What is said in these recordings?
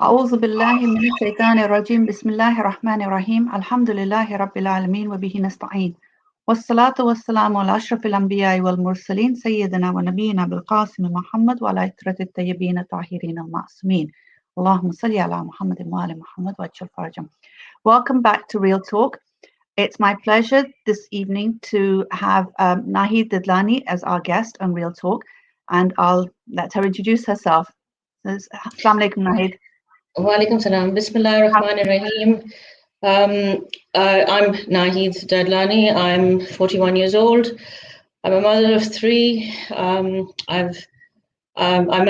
أعوذ بالله من الشيطان الرجيم بسم الله الرحمن الرحيم الحمد لله رب العالمين وبه نستعين والصلاة والسلام على أشرف الأنبياء والمرسلين سيدنا ونبينا بالقاسم محمد وعلى عترة الطيبين الطاهرين المعصومين اللهم صل على محمد وآل محمد وأجل فرجهم. Welcome back to Real Talk. It's my pleasure this evening to have Naheed Dadlani as our guest on Real Talk, and I'll let her introduce herself. Assalamu alaikum, Naheed. Walaikum salam. Bismillahir Rahmanir Rahim. I'm Naheed Dadlani. I'm 41 years old. I'm a mother of three. I'm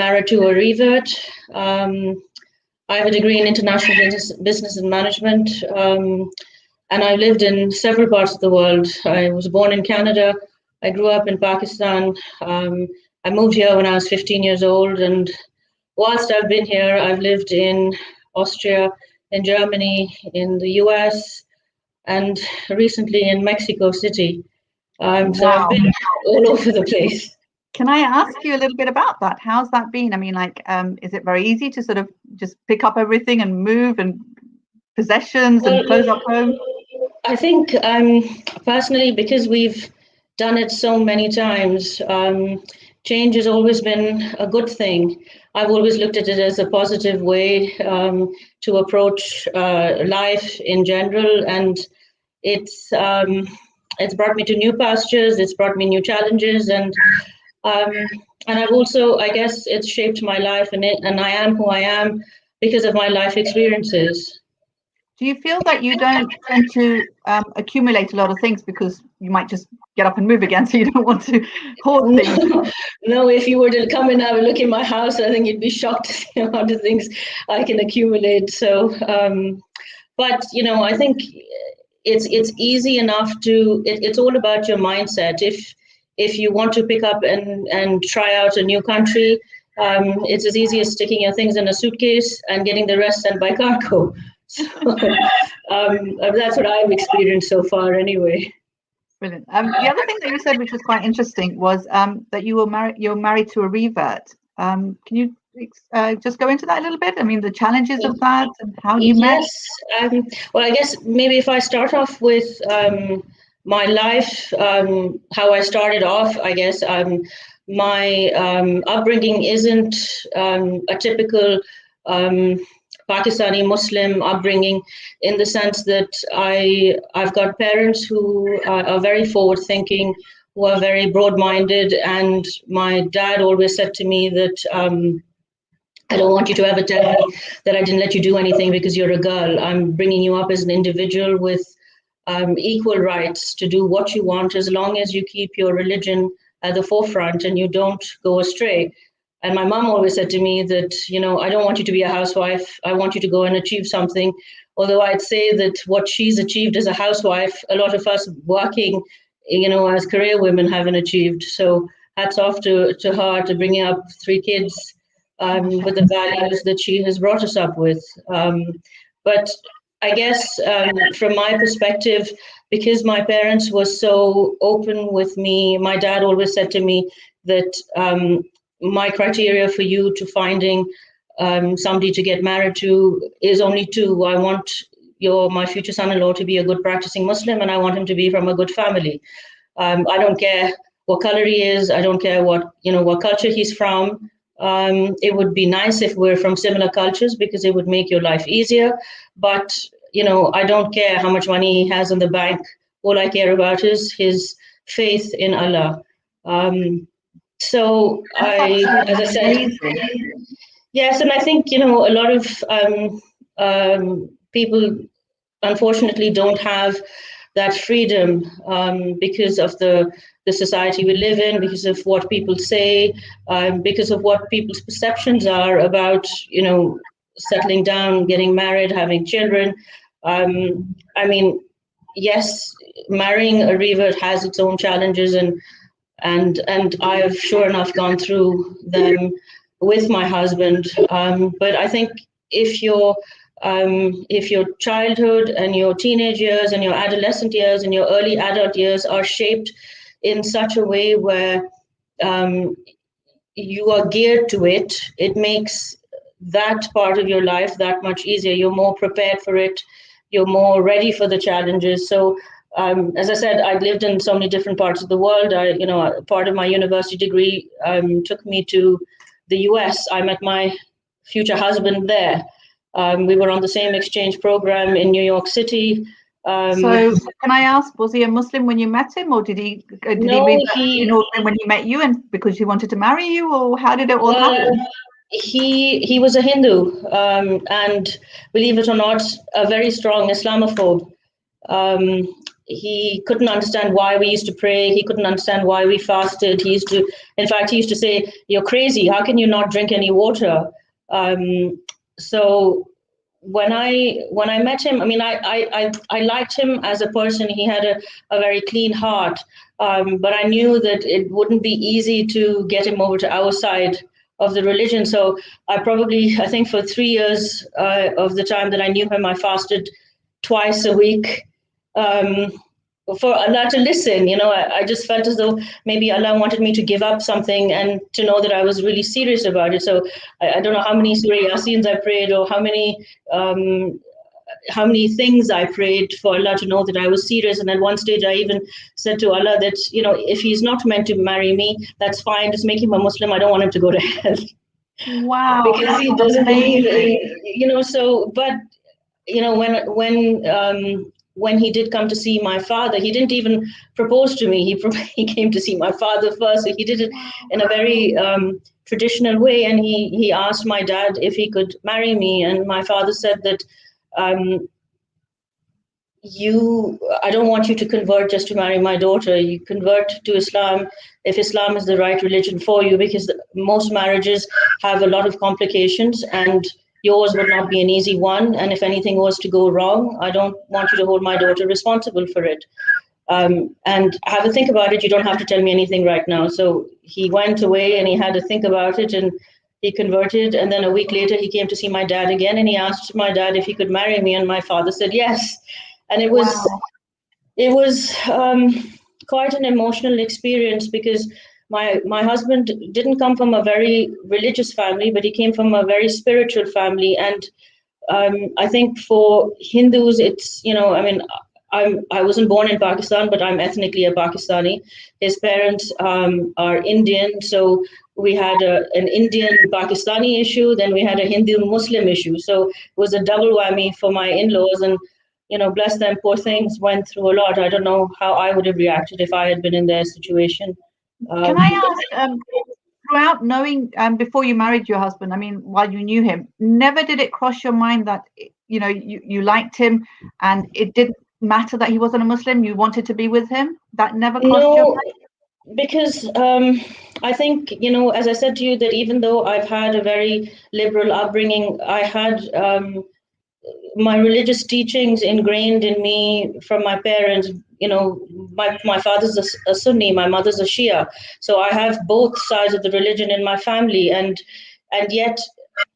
married to a revert. I have a degree in international business and management, and I lived in several parts of the world. I was born in Canada. I grew up in Pakistan. I moved here when I was 15 years old, and whilst I've been here, I've lived in Austria, in Germany, in the US, and recently in Mexico City. So I've been all over the place. Can I ask you a little bit about that? How's that been? I mean, is it very easy to sort of just pick up everything and move and possessions and close up home? I think personally, because we've done it so many times, change has always been a good thing. I've always looked at it as a positive way to approach life in general, and it's brought me to new pastures. It's brought me new challenges, and I've also, I guess, it's shaped my life, and I am who I am because of my life experiences. Do you feel that you don't tend to accumulate a lot of things because you might just get up and move again, so you don't want to hoard things? No, if you were to come and have a look in my house, I think you'd be shocked to see the amount of things I can accumulate. So, but I think it's easy enough to. It's all about your mindset. If you want to pick up and try out a new country, it's as easy as sticking your things in a suitcase and getting the rest sent by cargo. So that's what I've experienced so far, anyway. Brilliant. The other thing that you said, which was quite interesting, was that you're married to a revert. Can you just go into that a little bit? I mean, the challenges of that and how you met. Yes. Well, I guess maybe if I start off with my life, how I started off, I guess my upbringing isn't a typical Pakistani Muslim upbringing, in the sense that I've got parents who are very forward thinking, who are very broad-minded, and my dad always said to me that I don't want you to ever tell me that I didn't let you do anything because you're a girl. I'm bringing you up as an individual with equal rights to do what you want, as long as you keep your religion at the forefront and you don't go astray. And my mom always said to me that, I don't want you to be a housewife. I want you to go and achieve something. Although I'd say that what she's achieved as a housewife, a lot of us working, as career women haven't achieved. So hats off to her to bringing up three kids with the values that she has brought us up with. But I guess from my perspective, because my parents were so open with me, my dad always said to me that my criteria for you to finding somebody to get married to is only two. I want my future son-in-law to be a good practicing Muslim, and I want him to be from a good family. I don't care what color he is. I don't care what culture he's from. It would be nice if we're from similar cultures, because it would make your life easier. But I don't care how much money he has in the bank. All I care about is his faith in Allah. So as I said, yes, and I think a lot of people unfortunately don't have that freedom because of the society we live in, because of what people say, because of what people's perceptions are about settling down, getting married, having children. I mean, yes, marrying a revert has its own challenges, and I've sure enough gone through them with my husband. But I think if your childhood and your teenage years and your adolescent years and your early adult years are shaped in such a way where you are geared to it, it makes that part of your life that much easier. You're more prepared for it. You're more ready for the challenges. So, as I said, I lived in so many different parts of the world. Part of my university degree took me to the US. I met my future husband there. We were on the same exchange program in New York City. So can I ask, was he a Muslim when you met him, or did he when he met you and because he wanted to marry you, or how did it all happen? He was a Hindu, and believe it or not, a very strong Islamophobe. He couldn't understand why we used to pray. He couldn't understand why we fasted. He used to say, "You're crazy. How can you not drink any water?" So when I met him, I mean, I liked him as a person. He had a very clean heart, but I knew that it wouldn't be easy to get him over to our side of the religion. So I think for 3 years of the time that I knew him, I fasted twice a week. For Allah to listen, I just felt as though maybe Allah wanted me to give up something and to know that I was really serious about it. So I don't know how many Surah Yasins I prayed, or how many things I prayed for Allah to know that I was serious. And at one stage, I even said to Allah that, if he's not meant to marry me, that's fine. Just make him a Muslim. I don't want him to go to hell. Wow. Because he doesn't believe, when he did come to see my father, he didn't even propose to me. He came to see my father first. So he did it in a very traditional way. And he asked my dad if he could marry me. And my father said that, I don't want you to convert just to marry my daughter. You convert to Islam if Islam is the right religion for you, because most marriages have a lot of complications, and yours would not be an easy one. And if anything was to go wrong, I don't want you to hold my daughter responsible for it. And have a think about it. You don't have to tell me anything right now. So he went away and he had to think about it, and he converted. And then a week later, he came to see my dad again, and he asked my dad if he could marry me. And my father said yes. And it was quite an emotional experience, because my husband didn't come from a very religious family, but he came from a very spiritual family. And I think for Hindus, it's, I wasn't born in Pakistan, but I'm ethnically a Pakistani. His parents are Indian, so we had an Indian-Pakistani issue, then we had a Hindu-Muslim issue. So it was a double whammy for my in-laws, and bless them, poor things, went through a lot. I don't know how I would have reacted if I had been in their situation. Can I ask, throughout knowing, before you married your husband, I mean, while you knew him, never did it cross your mind that, you liked him and it didn't matter that he wasn't a Muslim, you wanted to be with him? That never crossed your mind? Because I think, as I said to you, that even though I've had a very liberal upbringing, I had my religious teachings ingrained in me from my parents. My father's a Sunni, my mother's a Shia, so I have both sides of the religion in my family, and yet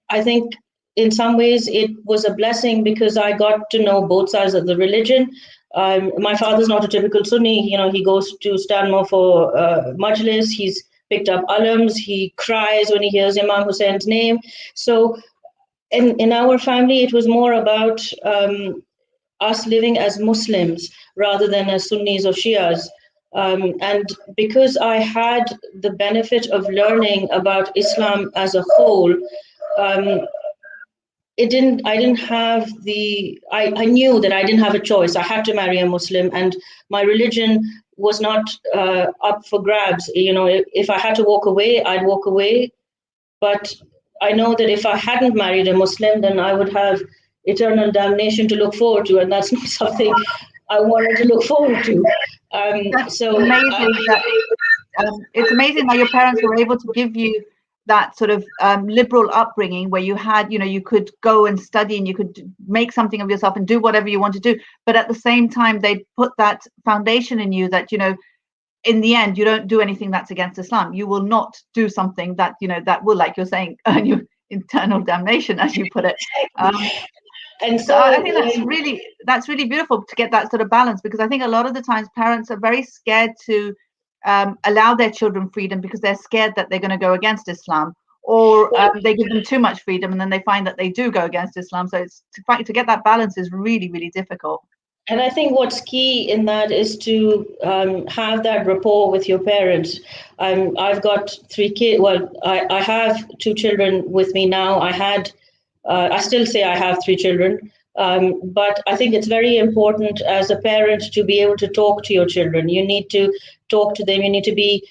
I think in some ways it was a blessing, because I got to know both sides of the religion. My father's not a typical Sunni. He goes to Stanmore for Majlis. He's picked up alams. He cries when he hears Imam Hussein's name. So in our family, it was more about us living as Muslims rather than as Sunnis or Shias. And because I had the benefit of learning about Islam as a whole, I knew that I didn't have a choice. I had to marry a Muslim, and my religion was not up for grabs. If I had to walk away, I'd walk away. But I know that if I hadn't married a Muslim, then I would have eternal damnation to look forward to, and that's not something I wanted to look forward to. It's amazing that your parents were able to give you that sort of liberal upbringing, where you had, you could go and study and you could make something of yourself and do whatever you want to do. But at the same time, they put that foundation in you that, in the end, you don't do anything that's against Islam. You will not do something that, that will, like you're saying, earn you eternal damnation, as you put it. And so I think that's really beautiful to get that sort of balance, because I think a lot of the times parents are very scared to allow their children freedom, because they're scared that they're going to go against Islam, or they give them too much freedom and then they find that they do go against Islam. So it's to get that balance is really, really difficult. And I think what's key in that is to have that rapport with your parents. I've got 3 kids. Well, I have 2 children with me now. I still say I have 3 children. But I think it's very important as a parent to be able to talk to your children. You need to talk to them. You need to be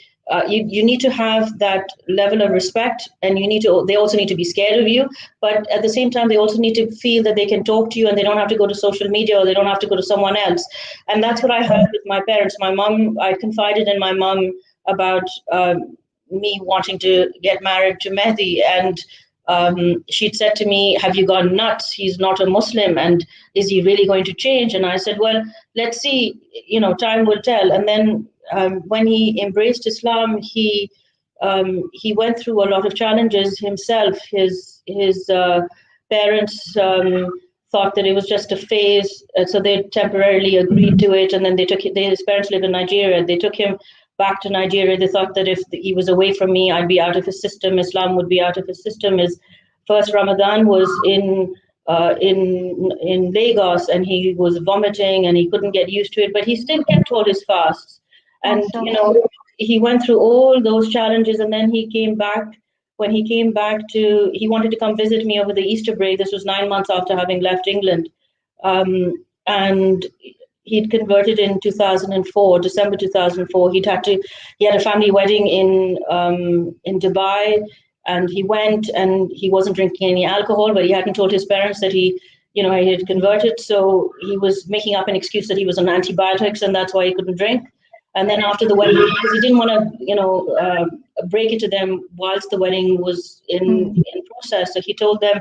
you need to have that level of respect, and they also need to be scared of you, but at the same time they also need to feel that they can talk to you and they don't have to go to social media or they don't have to go to someone else. And that's what I had with my parents. My mom, I confided in my mom about me wanting to get married to Mehdi, and she'd said to me, have you gone nuts? He's not a Muslim, and is he really going to change? And I said, well, let's see, time will tell. And then when he embraced Islam, he went through a lot of challenges himself. His parents thought that it was just a phase, so they temporarily agreed to it, and then his parents live in Nigeria. They took him back to Nigeria. They thought that if he was away from me, I'd be out of his system. Islam would be out of his system. His first Ramadan was in Lagos, and he was vomiting and he couldn't get used to it, but he still kept all his fasts. And he went through all those challenges, and then he came back. When he came back he wanted to come visit me over the Easter break. This was 9 months after having left England, and he'd converted in 2004, December 2004. He had a family wedding in Dubai, and he went, and he wasn't drinking any alcohol, but he hadn't told his parents that he had converted. So he was making up an excuse that he was on antibiotics, and that's why he couldn't drink. And then after the wedding, because he didn't want to, break it to them whilst the wedding was in process, so he told them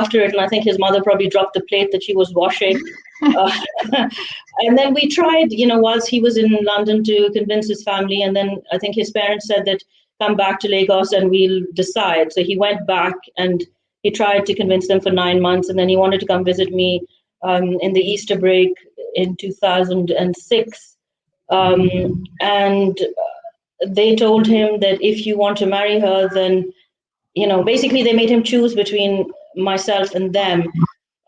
after it, and I think his mother probably dropped the plate that she was washing. And then we tried, whilst he was in London, to convince his family. And then I think his parents said that, come back to Lagos and we'll decide. So he went back and he tried to convince them for 9 months. And then he wanted to come visit me in the Easter break in 2006. And they told him that if you want to marry her, then, basically they made him choose between myself and them.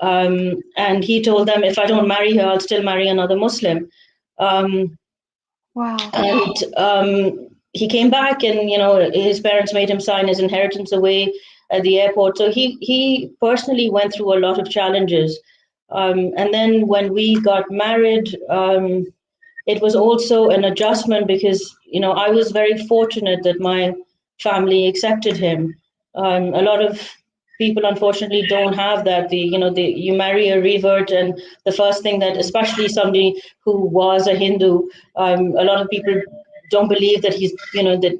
And he told them, if I don't marry her, I'll still marry another Muslim. Wow. And he came back, and his parents made him sign his inheritance away at the airport. So he personally went through a lot of challenges. And then when we got married, it was also an adjustment because I was very fortunate that my family accepted him. A lot of people unfortunately don't have that. You marry a revert, and the first thing that, especially somebody who was a Hindu, a lot of people don't believe that that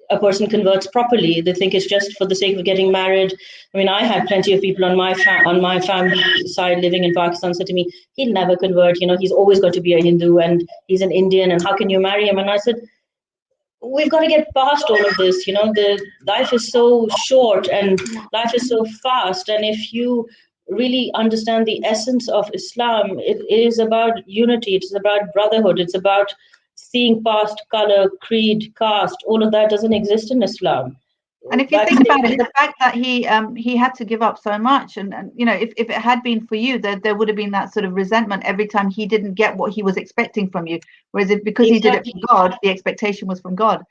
a person converts properly. They think it's just for the sake of getting married. I mean, I had plenty of people on my family side living in Pakistan said to me, he'll never convert. He's always got to be a Hindu, and he's an Indian, and how can you marry him? And I said, we've got to get past all of this. The life is so short and life is so fast. And if you really understand the essence of Islam, it is about unity. It's about brotherhood. It's about seeing past color, creed, caste. All of that doesn't exist in Islam. And if you think about it, the fact that he had to give up so much, and if it had been for you, there would have been that sort of resentment every time he didn't get what he was expecting from you. Whereas because he did it for God, the expectation was from God.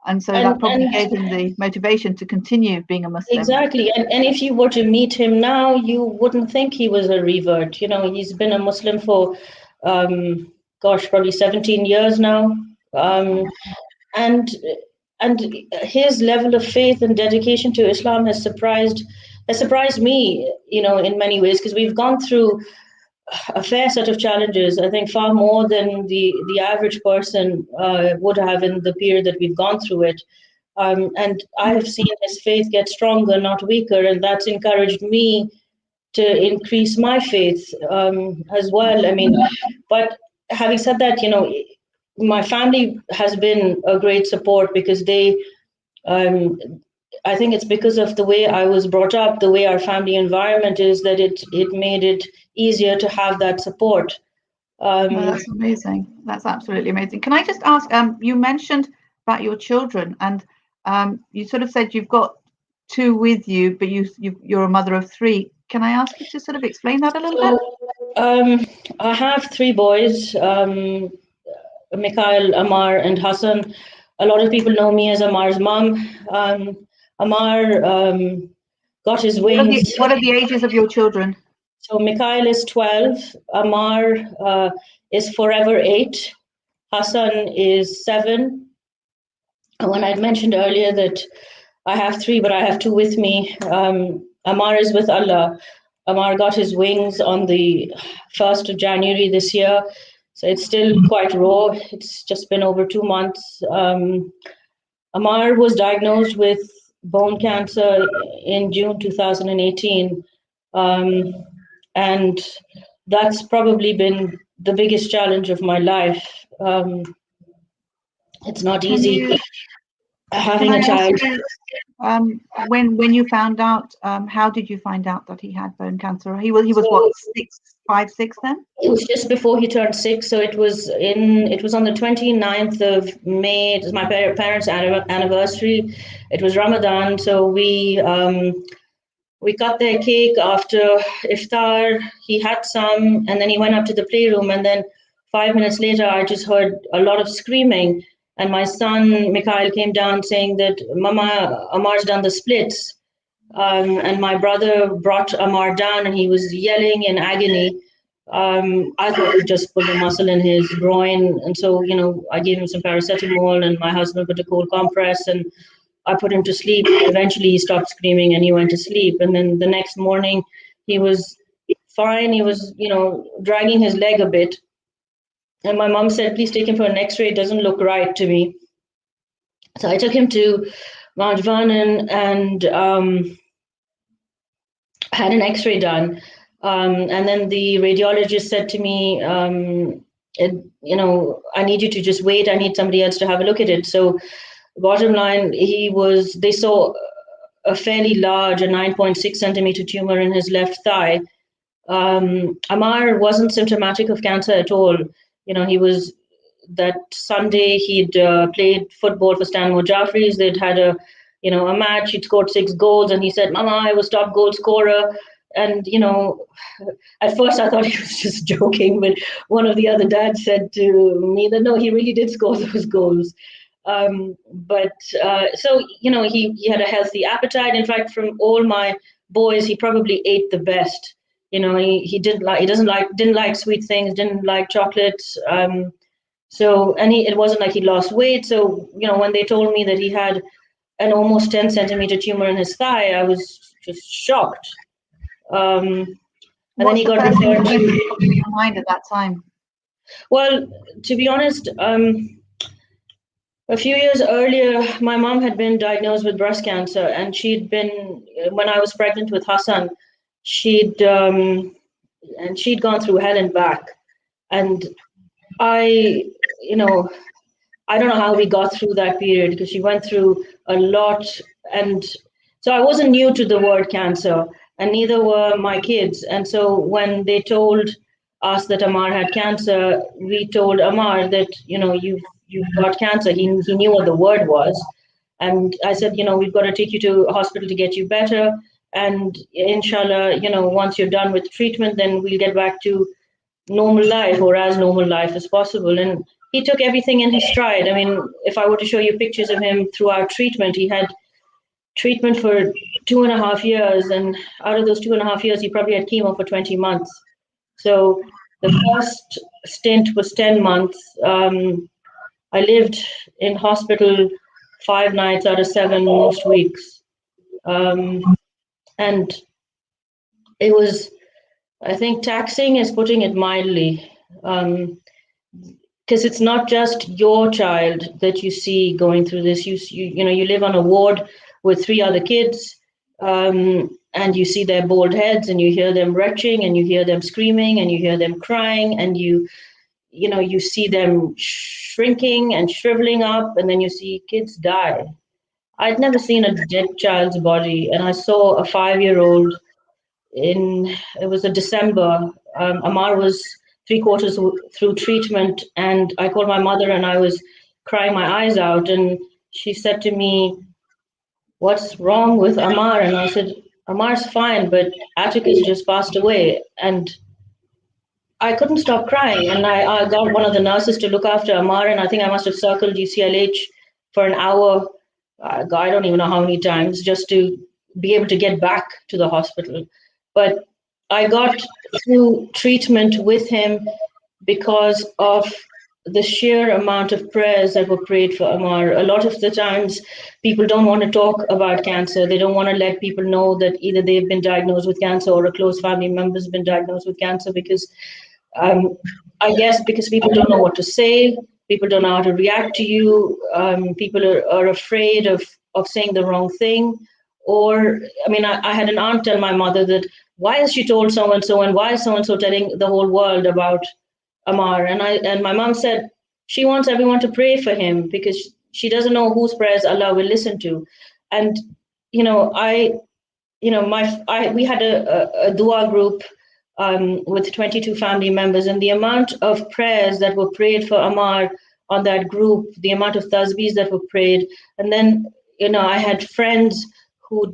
And so that probably gave him the motivation to continue being a Muslim. Exactly. And if you were to meet him now, you wouldn't think he was a revert. He's been a Muslim for, probably 17 years now. And his level of faith and dedication to Islam has surprised me, in many ways, because we've gone through a fair set of challenges. I think far more than the average person would have in the period that we've gone through it. And I have seen his faith get stronger, not weaker, and that's encouraged me to increase my faith as well. I mean, but having said that, my family has been a great support because they, I think it's because of the way I was brought up, the way our family environment is, that it made it easier to have that support. That's amazing. That's absolutely amazing. Can I just ask, you mentioned about your children, and you sort of said you've got two with you, but you're a mother of three. Can I ask you to sort of explain that a little bit? I have three boys, Mikhail, Amar, and Hassan. A lot of people know me as Amar's mom. Amar got his wings. What are the ages of your children? So Mikhail is 12, Amar is forever 8, Hassan is 7. When I'd mentioned earlier that I have 3, but I have 2 with me, Amar is with Allah. Amar got his wings on the 1st of January this year, so it's still quite raw. It's just been over 2 months. Amar was diagnosed with bone cancer in June 2018. And that's probably been the biggest challenge of my life. It's not easy having a child. When you found out, how did you find out that he had bone cancer? He was what, 5, 6 then? It was just before he turned 6, so it was on the 29th of May. It was my parents' anniversary. It was Ramadan, so we cut their cake after iftar. He had some, and then he went up to the playroom, and then 5 minutes later, I just heard a lot of screaming. And my son, Mikhail, came down saying that, Mama, Amar's done the splits. And my brother brought Amar down, and he was yelling in agony. I thought he just pulled a muscle in his groin. And so, I gave him some paracetamol, and my husband put a cold compress, and I put him to sleep. Eventually, he stopped screaming and he went to sleep. And then the next morning, he was fine. He was, dragging his leg a bit. And my mom said, please take him for an x-ray. It doesn't look right to me. So I took him to Mount Vernon and had an x-ray done. And then the radiologist said to me, I need you to just wait. I need somebody else to have a look at it. So bottom line, they saw a fairly large, a 9.6 centimeter tumor in his left thigh. Amar wasn't symptomatic of cancer at all. He was, that Sunday he'd played football for Stanmore Jaffrey's. They'd had a match. He'd scored 6 goals, and he said, Mama, I was top goal scorer. And, at first I thought he was just joking, but one of the other dads said to me that, no, he really did score those goals. So he had a healthy appetite. In fact, from all my boys, he probably ate the best. He didn't like sweet things, didn't like chocolates. It wasn't like he lost weight. So when they told me that he had an almost 10 centimeter tumor in his thigh, I was just shocked. And then he got referred to your mind at that time. Well, to be honest, a few years earlier, my mom had been diagnosed with breast cancer, and when I was pregnant with Hassan, she'd gone through hell and back. And I don't know how we got through that period, because she went through a lot. And so I wasn't new to the word cancer, and neither were my kids. And so when they told us that Amar had cancer, we told Amar that, you've got cancer. He knew what the word was. And I said, we've got to take you to a hospital to get you better. And inshallah, once you're done with treatment, then we'll get back to normal life, or as normal life as possible. And he took everything in his stride. I mean, if I were to show you pictures of him throughout treatment, he had treatment for 2.5 years. And out of those 2.5 years, he probably had chemo for 20 months. So the first stint was 10 months. I lived in hospital 5 nights out of 7 most weeks. And it was, I think, taxing is putting it mildly, because it's not just your child that you see going through this. You live on a ward with 3 other kids, and you see their bald heads, and you hear them retching, and you hear them screaming, and you hear them crying, and you see them shrinking and shriveling up, and then you see kids die. I'd never seen a dead child's body, and I saw a 5-year-old it was a December. Amar was 3/4 through treatment, and I called my mother, and I was crying my eyes out, and she said to me, what's wrong with Amar? And I said, Amar's fine, but Atticus just passed away. And I couldn't stop crying. And I got one of the nurses to look after Amar, and I think I must have circled UCLH for an hour. I don't even know how many times, just to be able to get back to the hospital. But I got through treatment with him because of the sheer amount of prayers that were prayed for Amar. A lot of the times, people don't want to talk about cancer. They don't want to let people know that either they've been diagnosed with cancer or a close family member's been diagnosed with cancer because I guess because people don't know what to say, people don't know how to react to you, people are afraid of saying the wrong thing. Or, I mean, I had an aunt tell my mother that, why has she told so and so, and why is so and so telling the whole world about Amar? And my mom said she wants everyone to pray for him because she doesn't know whose prayers Allah will listen to. And you know, we had a dua group with 22 family members, and the amount of prayers that were prayed for Amar on that group, the amount of tasbeehs that were prayed, and then I had friends who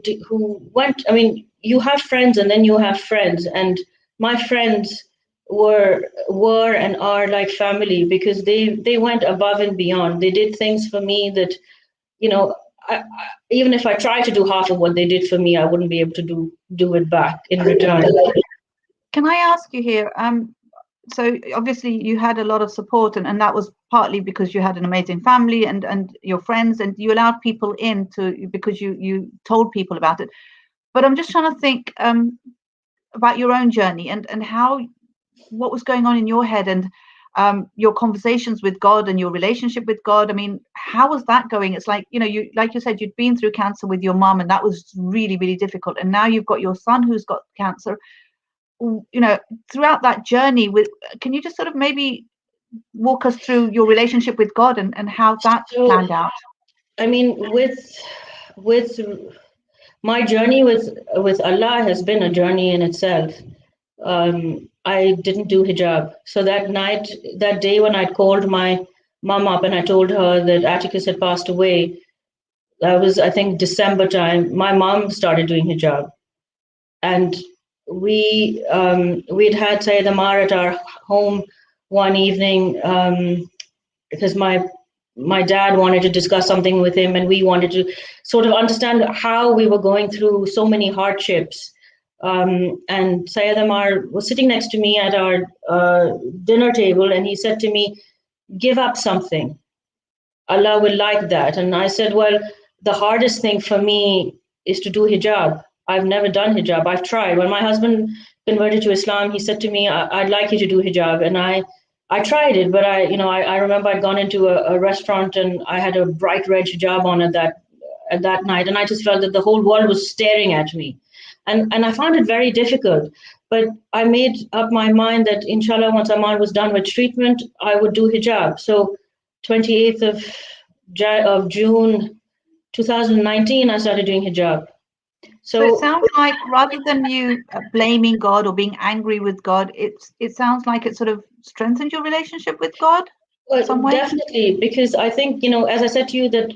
went. I mean, you have friends, and then you have friends, and my friends were and are like family because they went above and beyond. They did things for me that you know. Even if I try to do half of what they did for me, I wouldn't be able to do it back in return. Can I ask you here? So obviously you had a lot of support, and that was partly because you had an amazing family and your friends, and you allowed people in because you told people about it. But I'm just trying to think about your own journey and what was going on in your head, and your conversations with God and your relationship with God. I mean, how was that going? It's like, like you said, you'd been through cancer with your mom, and that was really, really difficult. And now you've got your son who's got cancer. Throughout that journey, can you just sort of maybe walk us through your relationship with God and how that planned out? I mean, with my journey with Allah has been a journey in itself. I didn't do hijab. So that day when I called my mom up and I told her that Atticus had passed away, that was, I think, December time. My mom started doing hijab, and we'd had Sayyid Amar at our home one evening because my dad wanted to discuss something with him, and we wanted to sort of understand how we were going through so many hardships. And Sayyid Amar was sitting next to me at our dinner table, and he said to me, "Give up something. Allah will like that." And I said, "Well, the hardest thing for me is to do hijab. I've never done hijab. I've tried. When my husband converted to Islam, he said to me, I'd like you to do hijab." And I tried it, but I remember I'd gone into a restaurant and I had a bright red hijab on at that night, and I just felt that the whole world was staring at me, and I found it very difficult. But I made up my mind that inshallah, once Amar was done with treatment, I would do hijab. So 28th of June 2019, I started doing hijab. So it sounds like rather than you blaming God or being angry with God, it sounds like it sort of strengthened your relationship with God some way? Definitely, because I think, as I said to you, that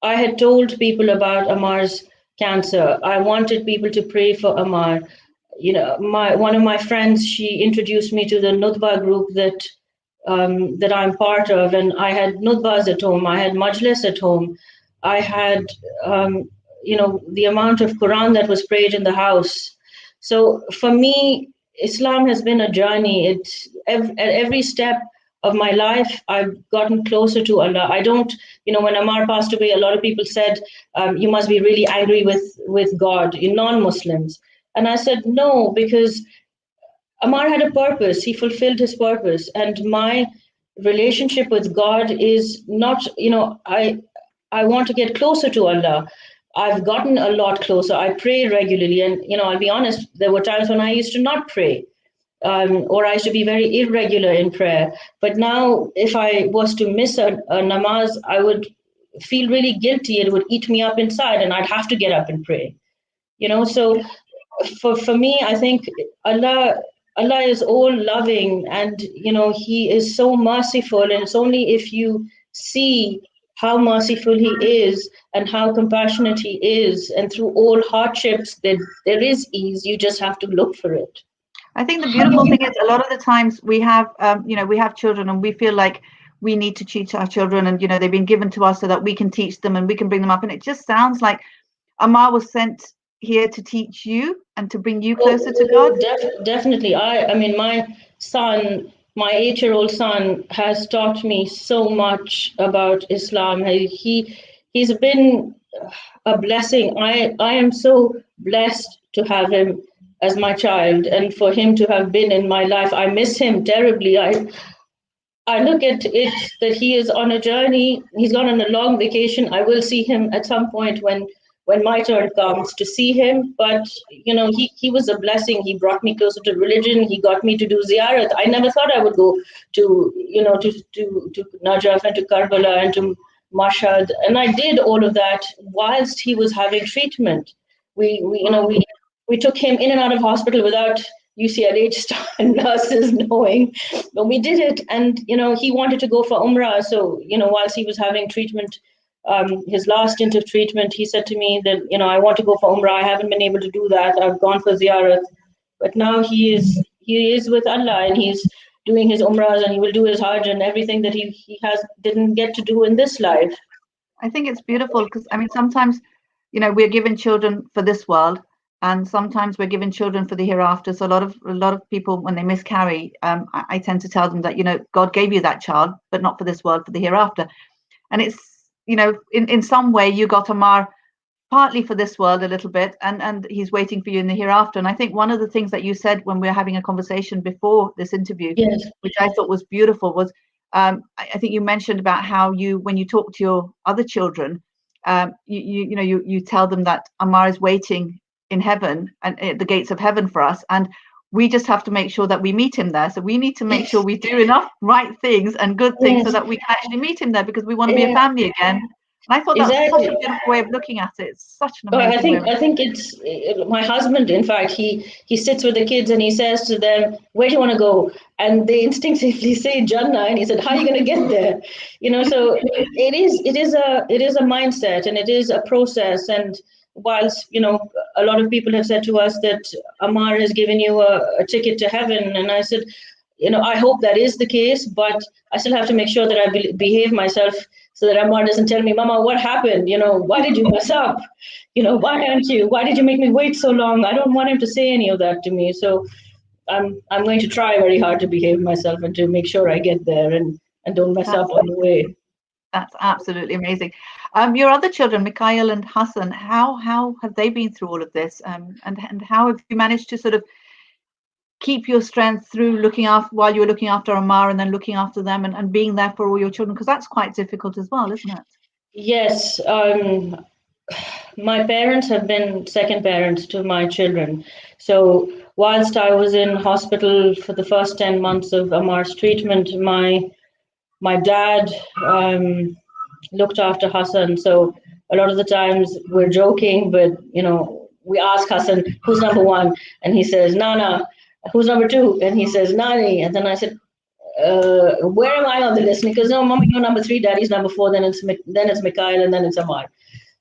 I had told people about Amar's cancer. I wanted people to pray for Amar. One of my friends, she introduced me to the Nutba group that I'm part of, and I had Nutbas at home. I had Majlis at home. I had, the amount of Quran that was prayed in the house. So for me, Islam has been a journey. At every step of my life, I've gotten closer to Allah. I don't, when Amar passed away, a lot of people said, you must be really angry with God, non-Muslims. And I said, no, because Amar had a purpose. He fulfilled his purpose. And my relationship with God is not, I want to get closer to Allah. I've gotten a lot closer. I pray regularly. And, I'll be honest, there were times when I used to not pray. Or I used to be very irregular in prayer. But now, if I was to miss a namaz, I would feel really guilty. It would eat me up inside, and I'd have to get up and pray. So for me, I think Allah is all loving, and He is so merciful. And it's only if you see how merciful he is and how compassionate he is. And through all hardships, there is ease. You just have to look for it. I think the beautiful thing is a lot of the times we have, we have children and we feel like we need to teach our children, and they've been given to us so that we can teach them and we can bring them up. And it just sounds like Ammar was sent here to teach you and to bring you closer to God. Definitely. I mean, my son, my 8-year-old son, has taught me so much about Islam. He's been a blessing. I am so blessed to have him as my child, and for him to have been in my life. I miss him terribly. I look at it that he is on a journey. He's gone on a long vacation. I will see him at some point when my turn comes to see him. But he was a blessing. He brought me closer to religion. He got me to do ziyarat. I never thought I would go to to Najaf and to Karbala and to Mashhad, and I did all of that whilst he was having treatment. We took him in and out of hospital without UCLH nurses knowing, but we did it. And he wanted to go for Umrah. So whilst he was having treatment, his last stint of treatment, he said to me that I want to go for Umrah. I haven't been able to do that. I've gone for ziyarat, but now he is with Allah, and he's doing his Umrahs, and he will do his Hajj and everything that he didn't get to do in this life. I think it's beautiful because sometimes we're given children for this world, and sometimes we're given children for the hereafter. So a lot of people, when they miscarry, I tend to tell them that God gave you that child, but not for this world, for the hereafter. And it's in some way you got Ammar partly for this world a little bit, and he's waiting for you in the hereafter. And I think one of the things that you said when we were having a conversation before this interview, yes, which I thought was beautiful, was I think you mentioned about how when you talk to your other children, you tell them that Ammar is waiting in heaven and at the gates of heaven for us, and we just have to make sure that we meet him there. So we need to make sure we do enough right things and good things so that we can actually meet him there, because we want to be a family again. And I thought that was such a beautiful way of looking at it. It's such an amazing way. I think it's my husband. In fact, he sits with the kids and he says to them, "Where do you want to go?" And they instinctively say Jannah. And he said, "How are you going to get there?" So it is a mindset, and it is a process. And whilst a lot of people have said to us that Ammar has given you a ticket to heaven, and I said, I hope that is the case, but I still have to make sure that I behave myself so that Ammar doesn't tell me, "Mama, what happened? Why did you mess up? Why did you make me wait so long?" I don't want him to say any of that to me. So I'm going to try very hard to behave myself and to make sure I get there and don't mess up on the way. That's absolutely amazing. Your other children, Mikhail and Hassan, how have they been through all of this? And how have you managed to sort of keep your strength through while you're looking after Ammar and then looking after them and being there for all your children? Because that's quite difficult as well, isn't it? Yes. My parents have been second parents to my children. So whilst I was in hospital for the first 10 months of Ammar's treatment, my dad looked after Hassan. So a lot of the times we're joking, but we ask Hassan, "Who's number one?" And he says, "Nana." "Who's number two?" And he says, "Nani." And then I said, "Where am I on the list?" And he goes, "No, Mama, you're number 3, Daddy's number 4, then it's Mikhail, and then it's Ammar."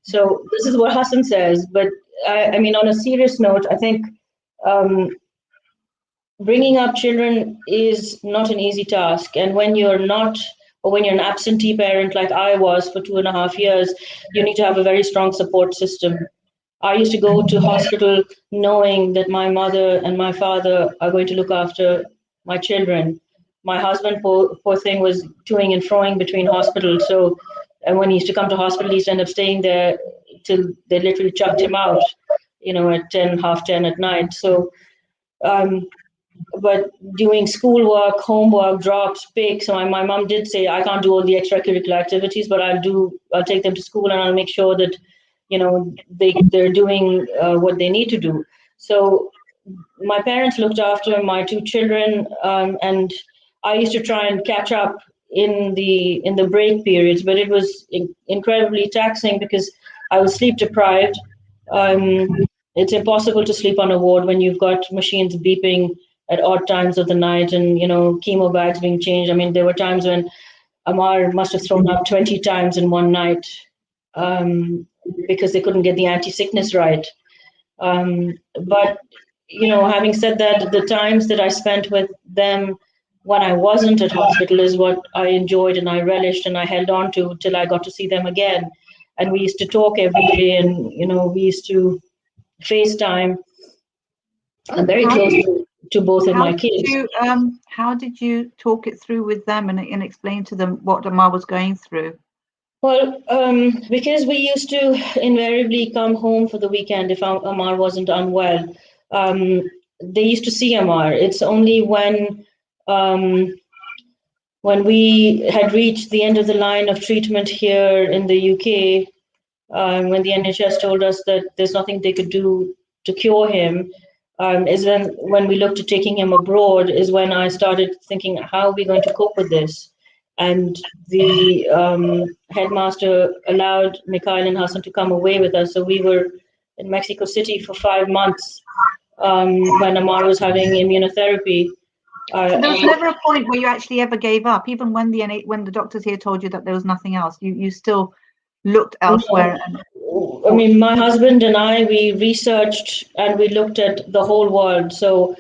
So this is what Hassan says. But I mean, on a serious note, I think bringing up children is not an easy task. And when you're an absentee parent like I was for 2.5 years, you need to have a very strong support system. I used to go to hospital knowing that my mother and my father are going to look after my children. My husband, poor thing, was toing and froing between hospitals. So, and when he used to come to hospital, he used to end up staying there till they literally chucked him out, at 10, half 10 at night. So, but doing schoolwork, homework, drops, picks. So my mom did say, "I can't do all the extracurricular activities, but I'll take them to school and I'll make sure that they're doing what they need to do." So my parents looked after my 2 children, and I used to try and catch up in the break periods, but it was incredibly taxing because I was sleep deprived. It's impossible to sleep on a ward when you've got machines beeping at odd times of the night and chemo bags being changed. I mean, there were times when Amar must have thrown up 20 times in one night, because they couldn't get the anti-sickness right. But having said that, the times that I spent with them when I wasn't at hospital is what I enjoyed and I relished and I held on to till I got to see them again. And we used to talk every day, and we used to FaceTime. I'm very close to both of my kids. How did you talk it through with them and explain to them what Amar was going through? Well, because we used to invariably come home for the weekend if Amar wasn't unwell. They used to see Amar. It's only when we had reached the end of the line of treatment here in the UK, when the NHS told us that there's nothing they could do to cure him, is when we looked at taking him abroad, is when I started thinking, how are we going to cope with this? And the headmaster allowed Mikhail and Hassan to come away with us. So we were in Mexico City for 5 months when Amar was having immunotherapy. So there was never a point where you actually ever gave up, even when the doctors here told you that there was nothing else. You still looked elsewhere. I mean, my husband and I, we researched and we looked at the whole world. So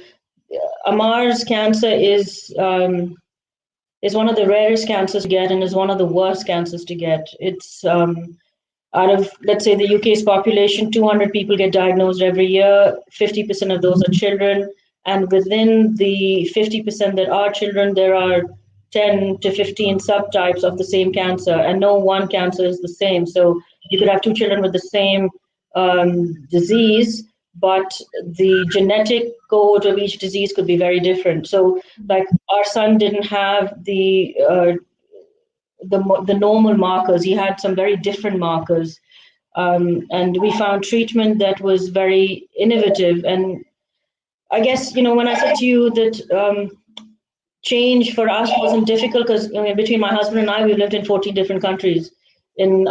Amar's cancer is one of the rarest cancers to get and is one of the worst cancers to get. It's out of, let's say, the UK's population, 200 people get diagnosed every year. 50% of those are children. And within the 50% that are children, there are 10 to 15 subtypes of the same cancer, and no one cancer is the same. So you could have two children with the same disease, but the genetic code of each disease could be very different. So, like, our son didn't have the normal markers. He had some very different markers, and we found treatment that was very innovative. And I guess, when I said to you that change for us wasn't difficult, because between my husband and I, we've lived in 14 different countries. He's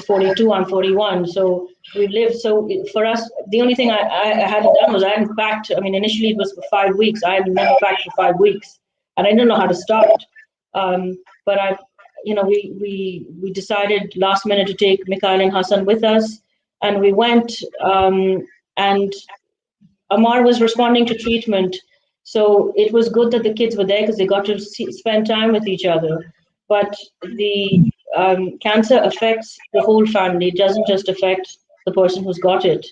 42, I'm 41, so we've lived. So for us, the only thing I hadn't done was I hadn't packed. I mean, initially it was for 5 weeks. I had never packed for 5 weeks, and I didn't know how to start. But we decided last minute to take Mikhail and Hassan with us, and we went. And Amar was responding to treatment. So it was good that the kids were there because they got to spend time with each other. But the cancer affects the whole family. It doesn't just affect the person who's got it.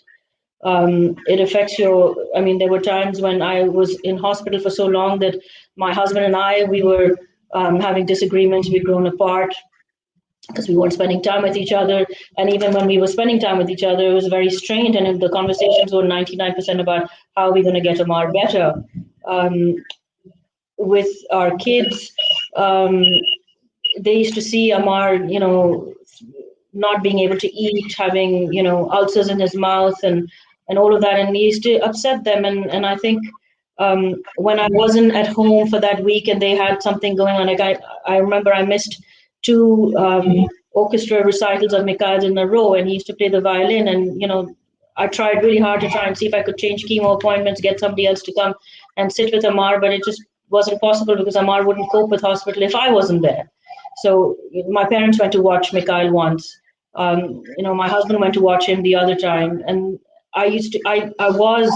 It affects there were times when I was in hospital for so long that my husband and I, we were having disagreements. We'd grown apart because we weren't spending time with each other. And even when we were spending time with each other, it was very strained. And the conversations were 99% about how are we going to get Amar better. With our kids, they used to see Amar, not being able to eat, having, ulcers in his mouth and all of that. And we used to upset them. And I think when I wasn't at home for that week and they had something going on, like I remember I missed 2 orchestra recitals of Mikhail's in a row, and he used to play the violin. And, I tried really hard to try and see if I could change chemo appointments, get somebody else to come and sit with Amar, but it just wasn't possible because Amar wouldn't cope with hospital if I wasn't there. So my parents went to watch Mikhail once. My husband went to watch him the other time. And I was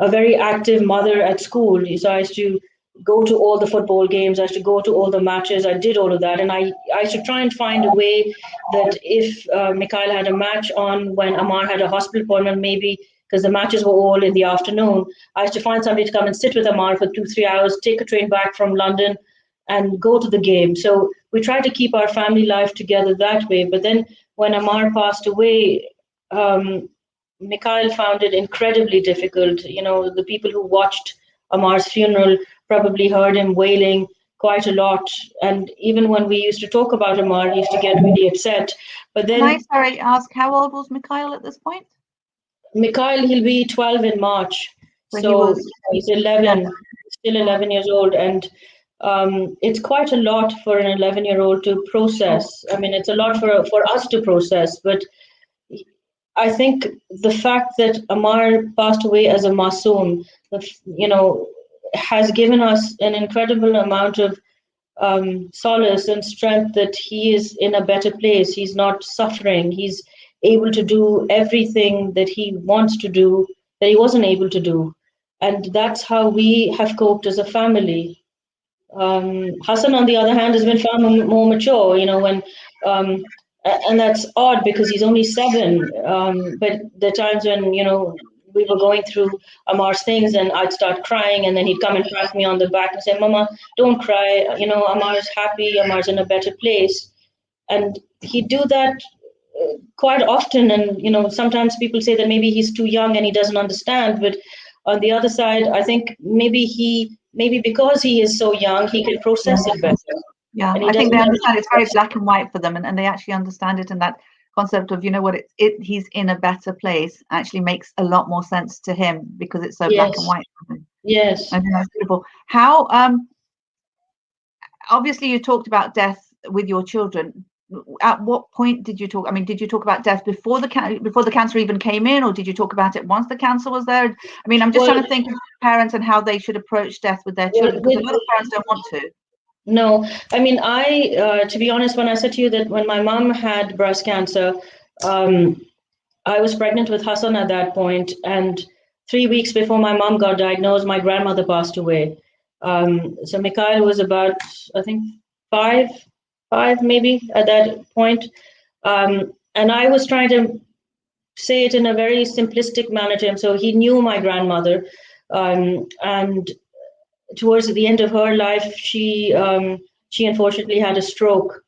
a very active mother at school. So I used to go to all the football games. I used to go to all the matches. I did all of that. And I used to try and find a way that if Mikhail had a match on when Amar had a hospital appointment, maybe because the matches were all in the afternoon, I used to find somebody to come and sit with Amar for 2-3 hours, take a train back from London and go to the game. So we tried to keep our family life together that way. But then when Amar passed away, Mikhail found it incredibly difficult. The people who watched Amar's funeral probably heard him wailing quite a lot. And even when we used to talk about Amar, he used to get really upset. But then, Can I ask, how old was Mikhail at this point? Mikhail, he'll be 12 in March. So he's 11, still 11 years old. And it's quite a lot for an 11-year-old to process. I mean, it's a lot for us to process. But I think the fact that Amar passed away as a Masum, has given us an incredible amount of solace and strength that he is in a better place. He's not suffering. He's able to do everything that he wants to do that he wasn't able to do. And that's how we have coped as a family. Hassan, on the other hand, has been far more mature, when, and that's odd because he's only 7. But the times when, we were going through Amar's things and I'd start crying and then he'd come and pat me on the back and say, Mama, don't cry. Amar's happy. Amar's in a better place. And he'd do that quite often. And, sometimes people say that maybe he's too young and he doesn't understand. But on the other side, I think maybe because he is so young, he can process it better. Yeah, I think they understand it's very black and white for them, and they actually understand it. And that concept of, he's in a better place actually makes a lot more sense to him because it's so black and white for him. Yes. I think that's beautiful. How, obviously you talked about death with your children. At what point did you talk? I mean, did you talk about death before the cancer even came in, or did you talk about it once the cancer was there? I mean, I'm just trying to think of parents and how they should approach death with their children, because a lot of parents don't want to. No, I mean, to be honest, when I said to you that when my mom had breast cancer, I was pregnant with Hassan at that point, and 3 weeks before my mom got diagnosed, my grandmother passed away. So Mikhail was about, I think, five maybe at that point. And I was trying to say it in a very simplistic manner to him. So he knew my grandmother, and towards the end of her life, she unfortunately had a stroke.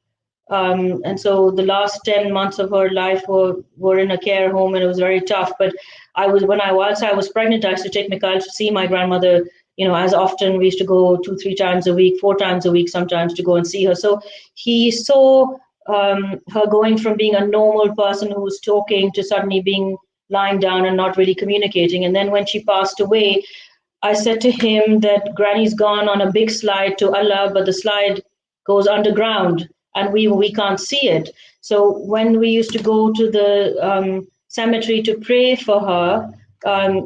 And so the last 10 months of her life were in a care home, and it was very tough. But whilst I was pregnant, I used to take Mikhail to see my grandmother, as often. We used to go 2-3 times a week, 4 times a week sometimes, to go and see her. So he saw her going from being a normal person who was talking to suddenly being lying down and not really communicating. And then when she passed away, I said to him that Granny's gone on a big slide to Allah, but the slide goes underground and we can't see it. So when we used to go to the cemetery to pray for her,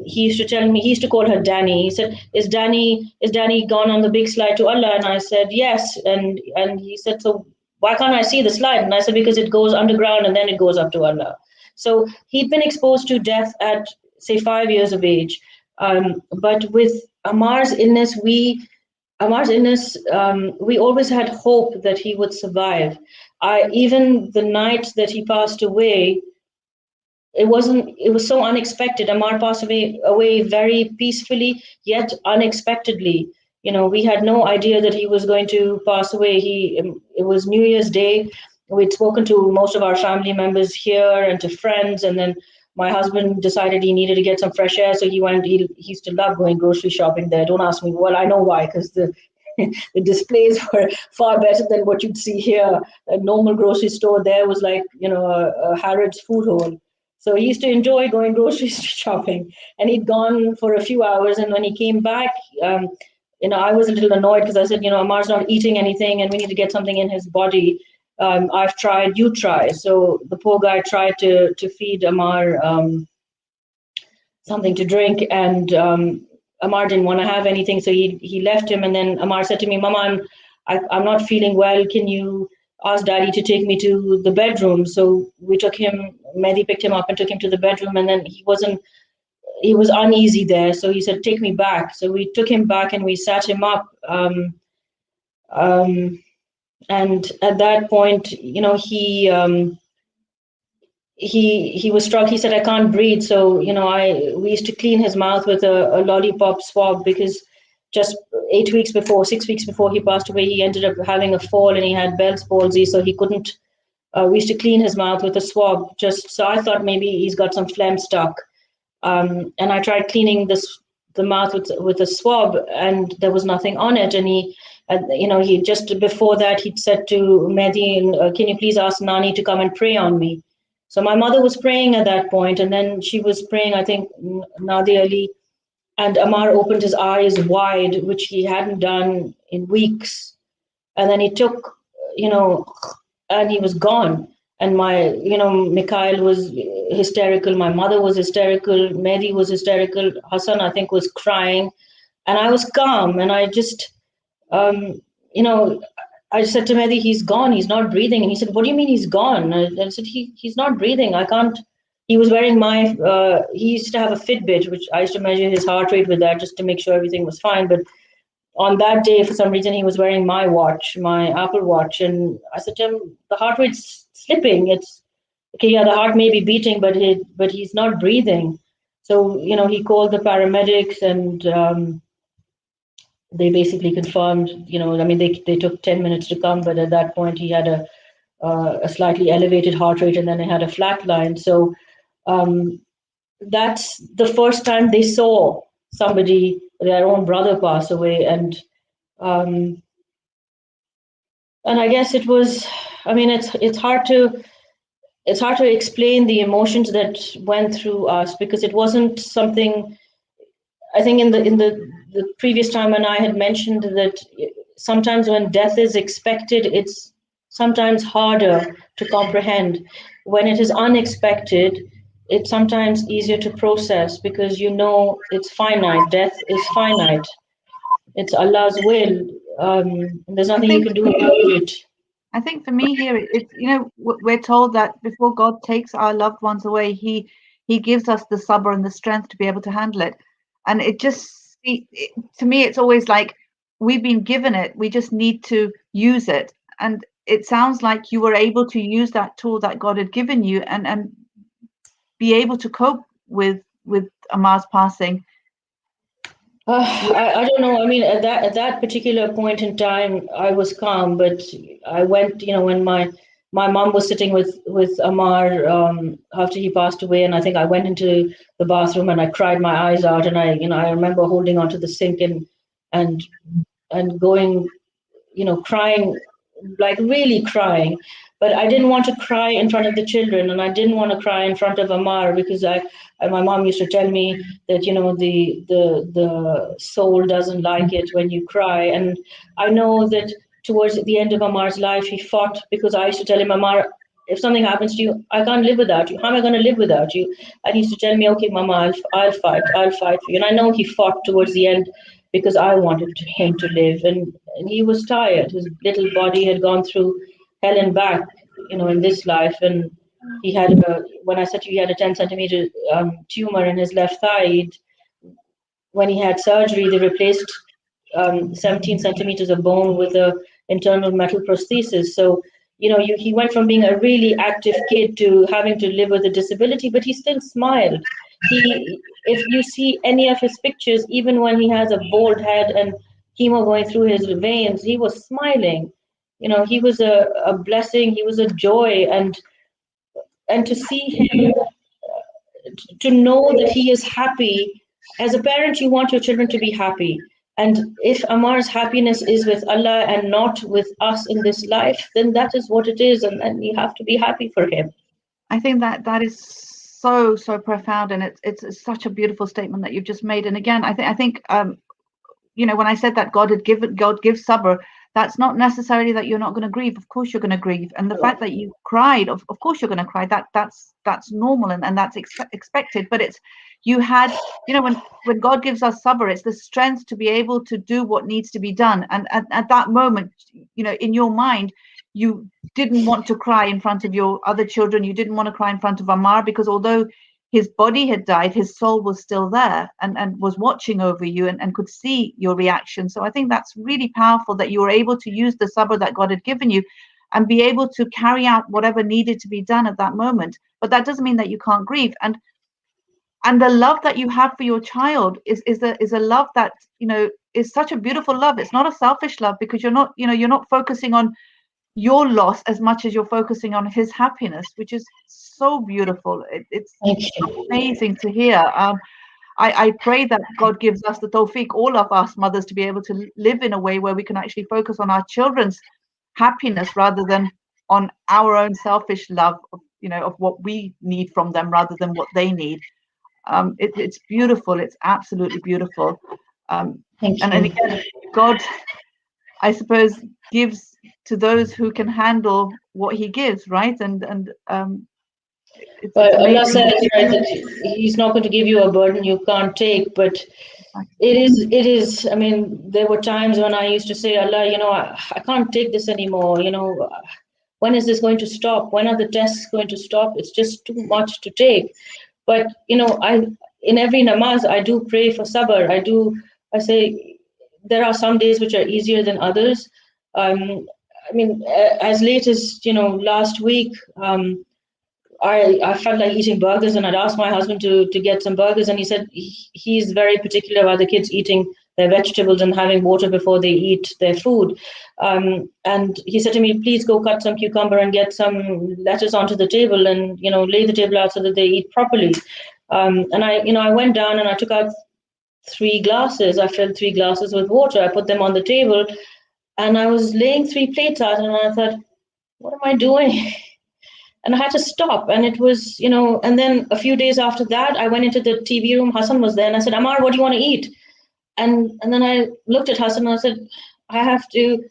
he used to tell me, he used to call her Danny. He said, is Danny gone on the big slide to Allah? And I said, yes. And he said, so why can't I see the slide? And I said, because it goes underground and then it goes up to Allah. So he'd been exposed to death at, say, 5 years of age. But with Amar's illness, we always had hope that he would survive. Even the night that he passed away, it was so unexpected. Amar passed away very peacefully, yet unexpectedly. We had no idea that he was going to pass away. It was New Year's Day. We'd spoken to most of our family members here and to friends, and then my husband decided he needed to get some fresh air, so he went. He used to love going grocery shopping there. Don't ask me. Well, I know why, because the displays were far better than what you'd see here. A normal grocery store there was like, a Harrods food hall. So he used to enjoy going grocery shopping, and he'd gone for a few hours. And when he came back, I was a little annoyed because I said, Amar's not eating anything, and we need to get something in his body. I've tried, you try. So the poor guy tried to feed Amar something to drink, and Amar didn't want to have anything, so he left him. And then Amar said to me, Mama, I'm not feeling well. Can you ask Daddy to take me to the bedroom? So we took him. Mehdi picked him up and took him to the bedroom, and then he was uneasy there. So he said, take me back. So we took him back and we sat him up. And at that point, he was struck. He said, I can't breathe. So, we used to clean his mouth with a lollipop swab, because just 6 weeks before he passed away, he ended up having a fall and he had Bell's palsy. So he couldn't, we used to clean his mouth with a swab. So I thought maybe he's got some phlegm stuck. And I tried cleaning the mouth with a swab, and there was nothing on it. And he just before that, he'd said to Mehdi, can you please ask Nani to come and pray on me? So my mother was praying at that point, and then she was praying, I think, Nadi Ali, and Amar opened his eyes wide, which he hadn't done in weeks. And then he took, and he was gone. And Mikhail was hysterical. My mother was hysterical. Mehdi was hysterical. Hassan, I think, was crying. And I was calm. And I just, I said to Mehdi, he's gone, he's not breathing. And he said, what do you mean he's gone? And I said, he's not breathing. I can't. He was wearing he used to have a Fitbit, which I used to measure his heart rate with that just to make sure everything was fine. But on that day, for some reason, he was wearing my watch, my Apple Watch. And I said to him, the heart rate's slipping. It's okay, yeah, the heart may be beating, but he's not breathing. So, he called the paramedics and they basically confirmed, I mean, they took 10 minutes to come, but at that point he had a slightly elevated heart rate and then he had a flat line. So that's the first time they saw somebody, their own brother, pass away. Um, and I guess it was, I mean, it's hard to explain the emotions that went through us, because it wasn't something. I think in the previous time when I had mentioned that sometimes when death is expected, it's sometimes harder to comprehend. When it is unexpected, it's sometimes easier to process, because it's finite. Death is finite. It's Allah's will. There's nothing you can do about it. I think for me here, it's we're told that before God takes our loved ones away, He gives us the sabr and the strength to be able to handle it. And to me, it's always like we've been given it. We just need to use it. And it sounds like you were able to use that tool that God had given you and be able to cope with Ammar's passing. I don't know. I mean, at that particular point in time, I was calm, but I went, when my mom was sitting with Ammar after he passed away, and I think I went into the bathroom and I cried my eyes out, and I remember holding onto the sink and going, crying, like really crying. But I didn't want to cry in front of the children, and I didn't want to cry in front of Ammar, because my mom used to tell me that the soul doesn't like it when you cry. And I know that towards the end of Ammar's life, he fought, because I used to tell him, Ammar, if something happens to you, I can't live without you. How am I going to live without you? And he used to tell me, okay, Mama, I'll fight for you. And I know he fought towards the end because I wanted him to live, and he was tired. His little body had gone through hell and back, in this life. And he had when I said to you, he had a 10 centimeter tumor in his left thigh. When he had surgery, they replaced 17 centimeters of bone with a internal metal prosthesis. So, he went from being a really active kid to having to live with a disability, but he still smiled. If you see any of his pictures, even when he has a bald head and chemo going through his veins, he was smiling. He was a blessing. He was a joy, and to see him, to know that he is happy. As a parent, you want your children to be happy. And if Ammar's happiness is with Allah and not with us in this life, then that is what it is, and you have to be happy for him. I think that is so profound, and it's such a beautiful statement that you've just made. And again, I think when I said that God gives sabr, that's not necessarily that you're not going to grieve. Of course you're going to grieve, and the fact that you cried, of course you're going to cry. That's normal and that's expected. But it's you had when God gives us sabr, it's the strength to be able to do what needs to be done. And at that moment, in your mind, you didn't want to cry in front of your other children. You didn't want to cry in front of Ammar, because although his body had died, his soul was still there and was watching over you and could see your reaction. So I think that's really powerful that you were able to use the sabr that God had given you and be able to carry out whatever needed to be done at that moment. But that doesn't mean that you can't grieve. And the love that you have for your child is a love that, is such a beautiful love. It's not a selfish love, because you're not focusing on your loss as much as you're focusing on his happiness, which is so beautiful. It's amazing to hear. I pray that God gives us the tawfiq, all of us mothers, to be able to live in a way where we can actually focus on our children's happiness rather than on our own selfish love of what we need from them rather than what they need. It's beautiful. It's absolutely beautiful. And again, God, I suppose, gives to those who can handle what he gives, right? And Allah says, right, that he's not going to give you a burden you can't take, but It is. I mean, there were times when I used to say, Allah, I can't take this anymore. When is this going to stop? When are the tests going to stop? It's just too much to take. But, in every namaz, I do pray for sabr. I say, there are some days which are easier than others. I mean, as late as, last week, I felt like eating burgers, and I'd asked my husband to get some burgers, and he said he's very particular about the kids eating their vegetables and having water before they eat their food. And he said to me, please go cut some cucumber and get some lettuce onto the table, and lay the table out so that they eat properly. And I went down and I took out 3 glasses. I filled 3 glasses with water. I put them on the table, and I was laying 3 plates out, and I thought, what am I doing? And I had to stop. And it was, and then a few days after that, I went into the TV room. Hassan was there, and I said, Amar, what do you want to eat? And then I looked at Hassan and I said, I have to,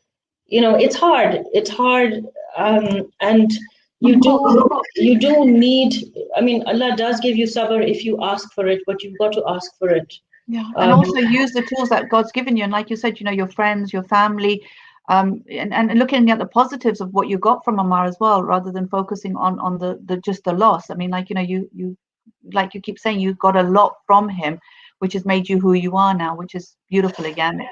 it's hard. It's hard. And you do need, I mean, Allah does give you sabr if you ask for it, but you've got to ask for it. Yeah, and also use the tools that God's given you. And like you said, your friends, your family, and looking at the positives of what you got from Amar as well, rather than focusing on the just the loss. I mean, like you like you keep saying, you got a lot from him, which has made you who you are now, which is beautiful again.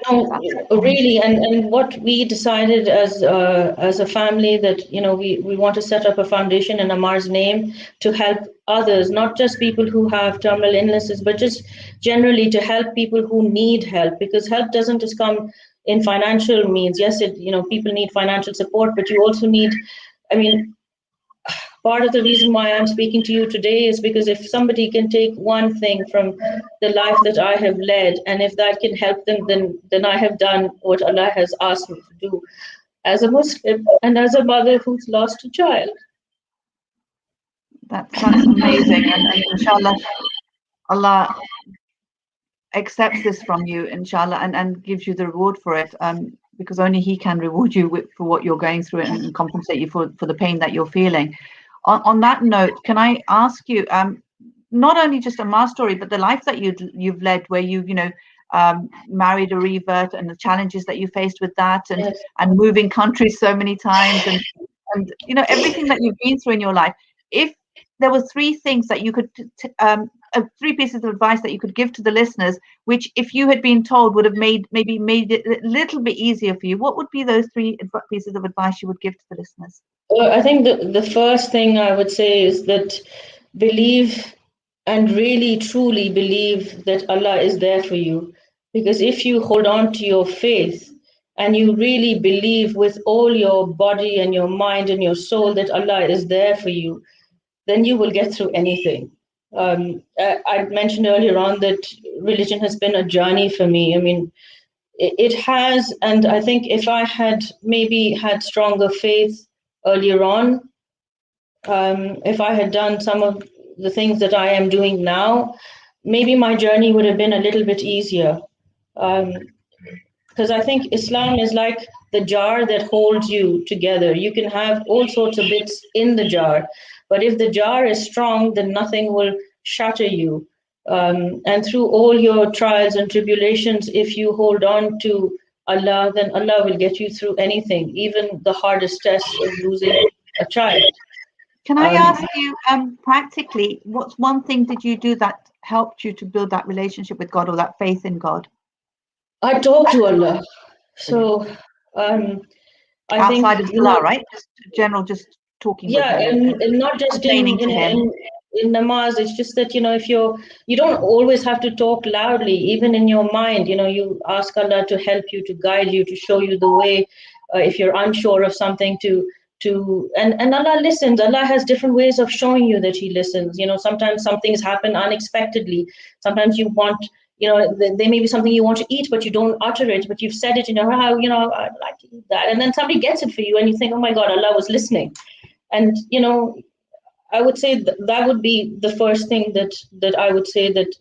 Really, and what we decided as a family, that we want to set up a foundation in Amar's name to help others, not just people who have terminal illnesses, but just generally to help people who need help, because help doesn't just come in financial means. Yes, people need financial support, but you also need, I mean, part of the reason why I'm speaking to you today is because if somebody can take one thing from the life that I have led, and if that can help them, then I have done what Allah has asked me to do as a Muslim and as a mother who's lost a child. That's amazing, and inshallah, Allah accepts this from you, inshallah, and gives you the reward for it, because only He can reward you for what you're going through and compensate you for the pain that you're feeling. On that note, can I ask you, not only just Amar's story, but the life that you've led, where you've married a revert, and the challenges that you faced with that, and Yes. and moving countries so many times, and everything that you've been through in your life. If there were 3 things that you could 3 pieces of advice that you could give to the listeners, which if you had been told would have made it a little bit easier for you, what would be those 3 pieces of advice you would give to the listeners? Well, I think the first thing I would say is that believe, and really truly believe, that Allah is there for you. Because if you hold on to your faith and you really believe with all your body and your mind and your soul that Allah is there for you, then you will get through anything. I mentioned earlier on that religion has been a journey for me. I mean, it has, and I think if I had maybe had stronger faith earlier on, if I had done some of the things that I am doing now, maybe my journey would have been a little bit easier. Because I think Islam is like the jar that holds you together. You can have all sorts of bits in the jar, but if the jar is strong, then nothing will shatter you. And through all your trials and tribulations, if you hold on to Allah, then Allah will get you through anything, even the hardest test of losing a child. Can I ask you, practically, what's one thing did you do that helped you to build that relationship with God, or that faith in God? I talk to Allah. So I outside think, of Salah, right? Just general, just talking with Him. and not just complaining to Him. in namaz. It's just that if you don't always have to talk loudly. Even in your mind, you ask Allah to help you, to guide you, to show you the way. If you're unsure of something, and Allah listens. Allah has different ways of showing you that He listens. Sometimes some things happen unexpectedly. Sometimes you want, there may be something you want to eat, but you don't utter it, but you've said it in your heart, I'd like to eat that. And then somebody gets it for you and you think, oh my God, Allah was listening. And, I would say that would be the first thing that I would say, that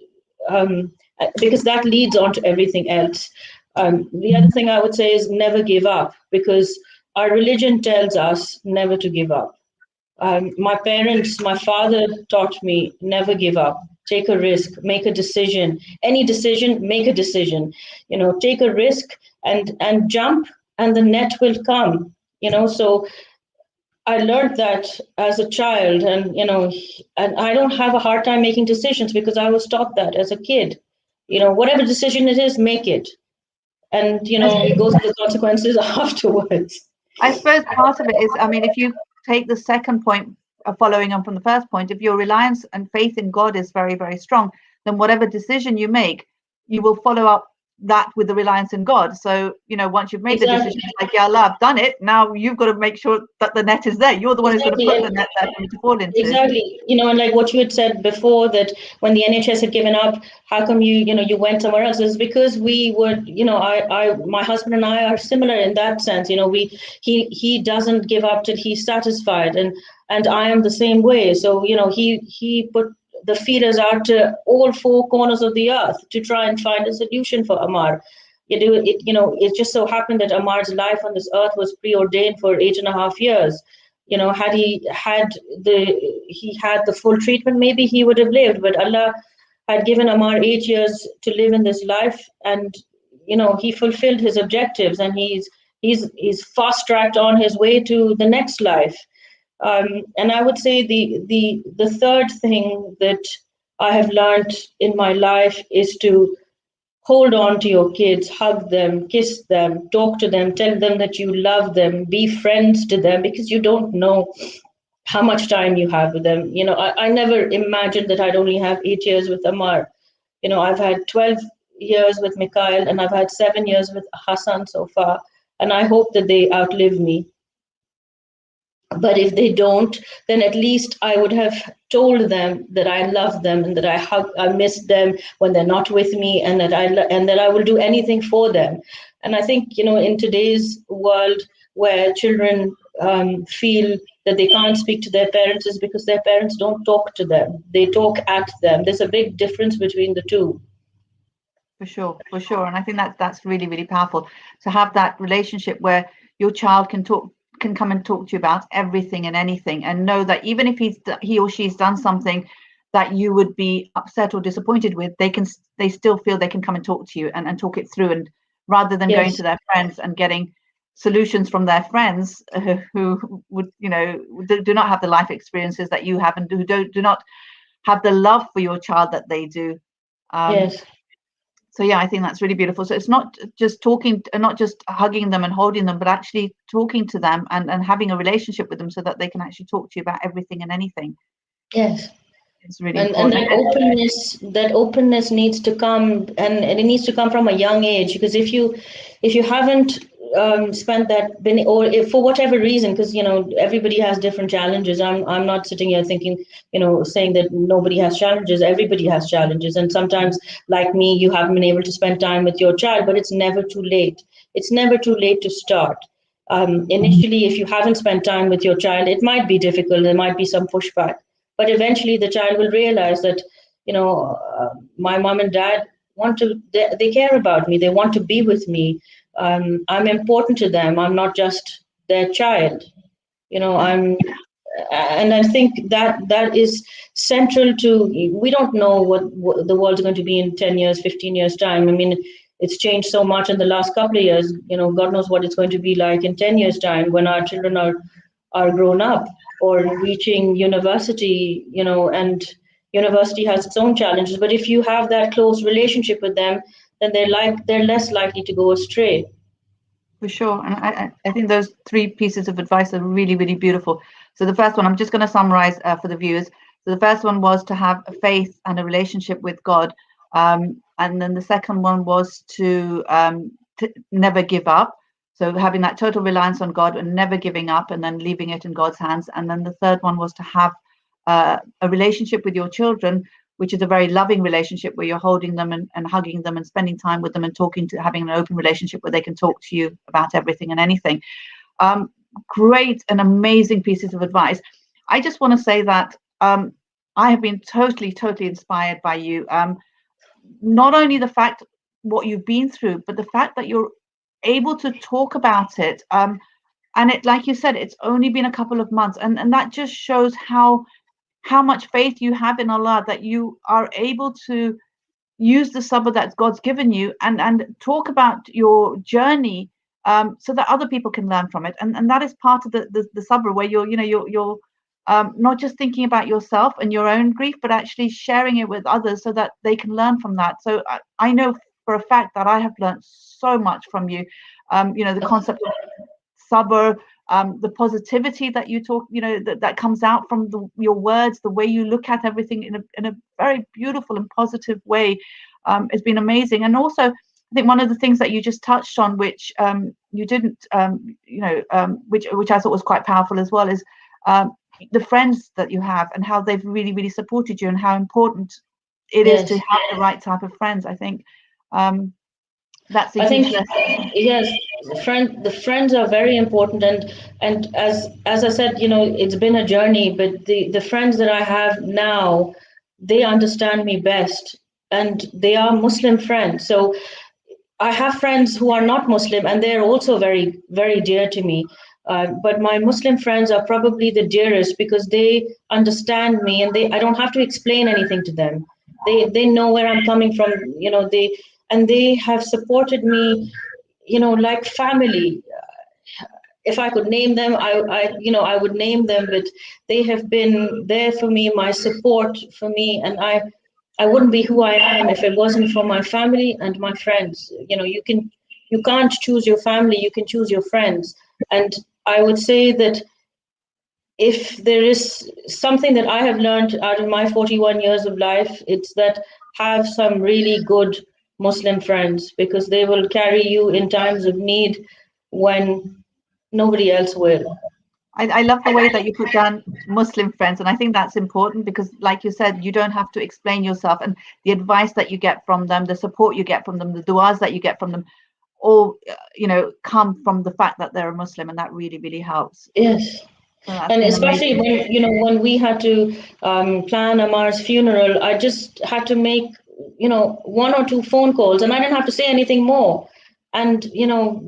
because that leads on to everything else. The other thing I would say is never give up, because our religion tells us never to give up. My parents, my father taught me never give up take a risk, make a decision. Any decision, make a decision. Take a risk and jump, and the net will come. So I learned that as a child, and I don't have a hard time making decisions because I was taught that as a kid. Whatever decision it is, make it, and it goes to the consequences afterwards. I suppose part of it is, I mean, if you take the second point, following on from the first point, if your reliance and faith in God is very, very strong, then whatever decision you make, you will follow up that with the reliance in God. So, once you've made the decision, it's like, yeah, Allah, I've done it. Now you've got to make sure that the net is there. You're the one who's going to put the net there for you to fall into. Exactly. And like what you had said before, that when the NHS had given up, how come you went somewhere else? It's because we would, my husband and I are similar in that sense. He doesn't give up till he's satisfied, and I am the same way. So, he put the feelers out to all four corners of the earth to try and find a solution for Amar. It just so happened that Amar's life on this earth was preordained for 8.5 years. Had he had the full treatment, maybe he would have lived. But Allah had given Amar 8 years to live in this life, and he fulfilled his objectives, and he's fast tracked on his way to the next life. And I would say the third thing that I have learned in my life is to hold on to your kids, hug them, kiss them, talk to them, tell them that you love them, be friends to them, because you don't know how much time you have with them. I never imagined that I'd only have 8 years with Amar. I've had 12 years with Mikhail, and I've had 7 years with Hassan so far, and I hope that they outlive me. But if they don't, then at least I would have told them that I love them and that I miss them when they're not with me, and that I will do anything for them. And I think in today's world where children feel that they can't speak to their parents is because their parents don't talk to them; they talk at them. There's a big difference between the two. For sure, and I think that's really, really powerful to have that relationship where your child can come and talk to you about everything and anything, and know that even if he or she's done something that you would be upset or disappointed with, they still feel they can come and talk to you and talk it through, and rather than going to their friends and getting solutions from their friends who would do not have the life experiences that you have, and who do not have the love for your child that they do. So yeah, I think that's really beautiful. So it's not just talking, not just hugging them and holding them, but actually talking to them and having a relationship with them so that they can actually talk to you about everything and anything. Yes. It's really important. And that openness needs to come, and it needs to come from a young age, because if you haven't spent that, or if for whatever reason, because everybody has different challenges. I'm not sitting here thinking, saying that nobody has challenges. Everybody has challenges, and sometimes, like me, you haven't been able to spend time with your child, but it's never too late. It's never too late to start. Initially, if you haven't spent time with your child, it might be difficult. There might be some pushback, but eventually the child will realize that my mom and dad they care about me. They want to be with me. I'm important to them. I'm not just their child. And I think that is central to. We don't know what the world's going to be in 10 years, 15 years time. I mean, it's changed so much in the last couple of years. God knows what it's going to be like in 10 years time when our children are grown up or reaching university. And university has its own challenges. But if you have that close relationship with them, then they're less likely to go astray. For sure. And I think those 3 pieces of advice are really, really beautiful. So the first one, I'm just going to summarize for the viewers. So the first one was to have a faith and a relationship with God. And then the second one was to never give up. So having that total reliance on God and never giving up, and then leaving it in God's hands. And then the third one was to have a relationship with your children, which is a very loving relationship where you're holding them and hugging them and spending time with them and having an open relationship where they can talk to you about everything and anything. Great and amazing pieces of advice. I just want to say that I have been totally, totally inspired by you. Not only the fact what you've been through, but the fact that you're able to talk about it. And it, like you said, it's only been a couple of months. And that just shows how how much faith you have in Allah, that you are able to use the sabr that God's given you, and talk about your journey, so that other people can learn from it. And that is part of the sabr, where you're not just thinking about yourself and your own grief, but actually sharing it with others so that they can learn from that. So I know for a fact that I have learned so much from you. The concept of sabr, the positivity that you talk, that comes out from your words, the way you look at everything in a very beautiful and positive way, has been amazing. And also, I think one of the things that you just touched on, which you didn't, which I thought was quite powerful as well, is the friends that you have and how they've really, really supported you, and how important it is to have the right type of friends. I think that's a huge lesson. Yes, the friends are very important, and as I said, it's been a journey, but the friends that I have now, they understand me best, and they are Muslim friends. So I have friends who are not Muslim, and they're also very, very dear to me. But my Muslim friends are probably the dearest, because they understand me, and I don't have to explain anything to them. They know where I'm coming from. They have supported me, like family. If I could name them, I would name them. But they have been there for me, my support for me, and I wouldn't be who I am if it wasn't for my family and my friends. You can't choose your family, you can choose your friends. And I would say that if there is something that I have learned out of my 41 years of life, it's that have some really good Muslim friends, because they will carry you in times of need when nobody else will. I love the way that you put down Muslim friends, and I think that's important because, like you said, you don't have to explain yourself, and the advice that you get from them, the support you get from them, the du'as that you get from them, all come from the fact that they're a Muslim, and that really, really helps. Yes. So that's And been especially amazing. when we had to plan Amar's funeral, I just had to make one or two phone calls, and I didn't have to say anything more. And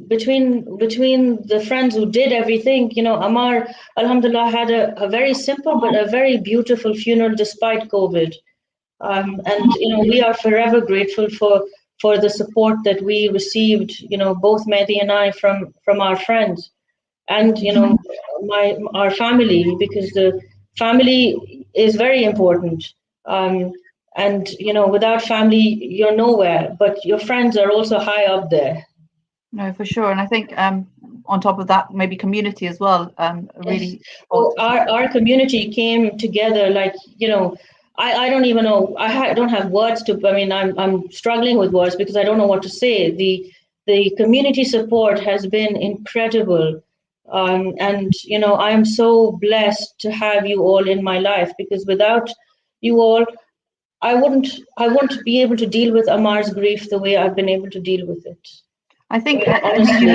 between the friends who did everything, Amar, Alhamdulillah, had a very simple but a very beautiful funeral despite COVID. And we are forever grateful for the support that we received, both Mehdi and I, from our friends, and our family, because the family is very important. And without family, you're nowhere, but your friends are also high up there. No, for sure. And I think on top of that, maybe community as well, Yes. really Oh, supports. our community came together, like, I don't even know. Don't have words to. I mean, I'm struggling with words because I don't know what to say. The community support has been incredible, and I'm so blessed to have you all in my life, because without you all, I wouldn't be able to deal with Amar's grief the way I've been able to deal with it. I think Honestly,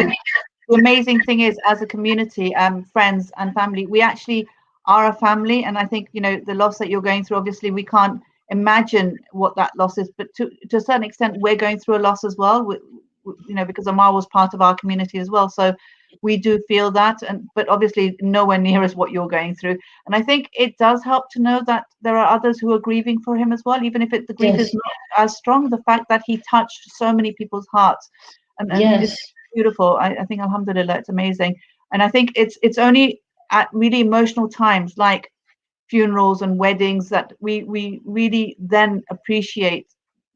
the amazing thing is, as a community, friends and family, we actually are a family. And I think the loss that you're going through, obviously we can't imagine what that loss is, but to a certain extent we're going through a loss as well, because Amar was part of our community as well, so we do feel that. But obviously nowhere near as what you're going through. And I think it does help to know that there are others who are grieving for him as well, even if the grief is yes, not as strong. The fact that he touched so many people's hearts, and it's yes, beautiful. I think alhamdulillah, it's amazing. And I think it's only at really emotional times like funerals and weddings that we really then appreciate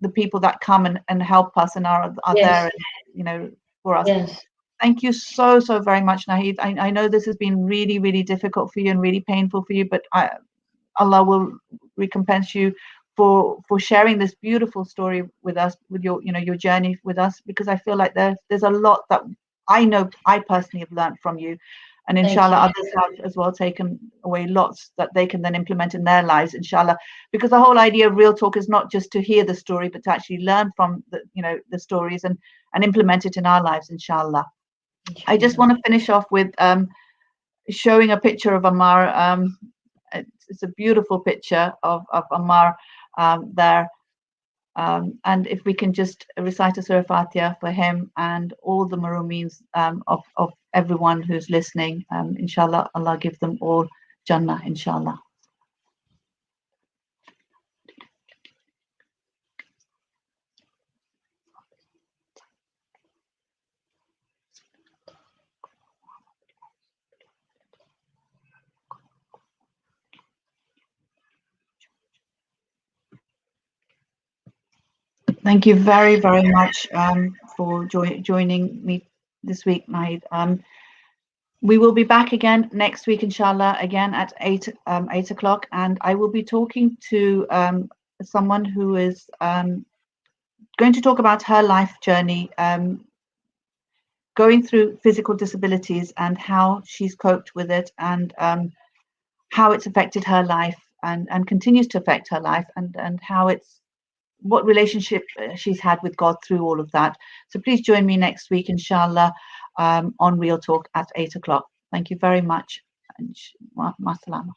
the people that come and help us and are there, yes, and for us. yes. Thank you so very much, Naheed. I know this has been really, really difficult for you and really painful for you, but Allah will recompense you for sharing this beautiful story with us, with your journey with us, because I feel like there's a lot that I know I personally have learned from you, and Thank inshallah you. others have as well taken away lots that they can then implement in their lives, inshallah. Because the whole idea of real talk is not just to hear the story, but to actually learn from the stories and implement it in our lives, inshallah. I just want to finish off with showing a picture of Ammar. It's a beautiful picture of Ammar there. And if we can just recite a Surah Fatiha for him and all the Maromeens, of everyone who's listening, inshallah, Allah give them all Jannah, inshallah. Thank you very, very much for joining me this week, Naheed. We will be back again next week, inshallah, again at 8 o'clock, and I will be talking to someone who is going to talk about her life journey, going through physical disabilities and how she's coped with it, and how it's affected her life and continues to affect her life, and how what relationship she's had with God through all of that. So please join me next week, inshallah, on Real Talk at 8 o'clock. Thank you very much. And ma salama.